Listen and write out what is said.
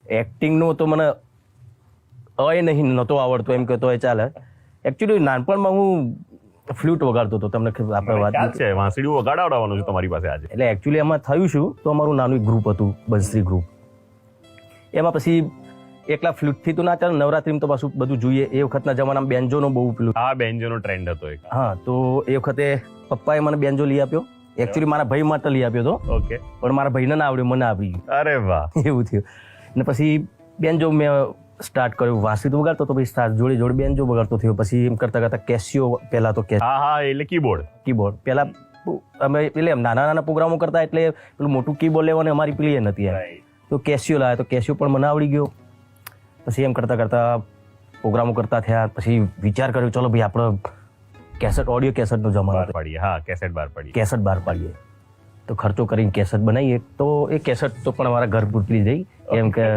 એક્ટિંગનો તો મને નહીં નહોતો આવડતો એમ કે તો એ ચાલે. એકચ્યુઅલી નાનપણમાં હું ફ્લૂટ વગાડતો હતો, તમને આપણે વાત છે વાંસળી વગાડાવવાનું છે તમારી પાસે આજે. એટલે એકચ્યુઅલી એમાં થયું શું, તો અમારું નાનું ગ્રુપ હતું, બંસરી ગ્રુપ. એમાં પછી એકલા ફ્લૂટથી તો ના ચાલે, નવરાત્રીમાં તો પાછું બધું જોઈએ. એ વખતના જમાનામાં બેન્જોનો બહુ પેલું, આ બેન્જોનો ટ્રેન્ડ હતો એક. હા, તો એ વખતે પપ્પાએ મને બેન્જો લઈ આપ્યો. એકચ્યુઅલી મારા ભાઈ માટે લઈ આપ્યો હતો, ઓકે, પણ મારા ભાઈને ના આવડ્યો, મને આવડી ગયું. અરે વાહ. એવું થયું. અને પછી બેન્જો મેં સ્ટાર્ટ કર્યું. વાંસળી તો વગાડતો તો પછી જોડે જોડે બેન્જો વગાડતો થયો. પછી એમ કરતા કરતા કેસિયો, પહેલા તો હા, એટલે કીબોર્ડ પહેલા અમે એટલે નાના નાના પ્રોગ્રામો કરતા, એટલે પેલું મોટું કીબોર્ડ લેવાની અમારી પેલી એ નથી. તો કેસિયો લાવ્યો, તો કેસિયો પણ મને આવડી ગયો. પછી એમ કરતા કરતા પ્રોગ્રામો કરતા થયા. પછી વિચાર કર્યો, ચલો ભાઈ આપણે કેસેટ, ઓડિયો કેસેટનો જમાનો પાડીએ. હા, કેસેટ બહાર પાડીએ. તો ખર્ચો કરીને કેસેટ બનાવીએ. તો એ કેસેટ તો પણ અમારા ઘર પૂરતી જઈ, કેમ કે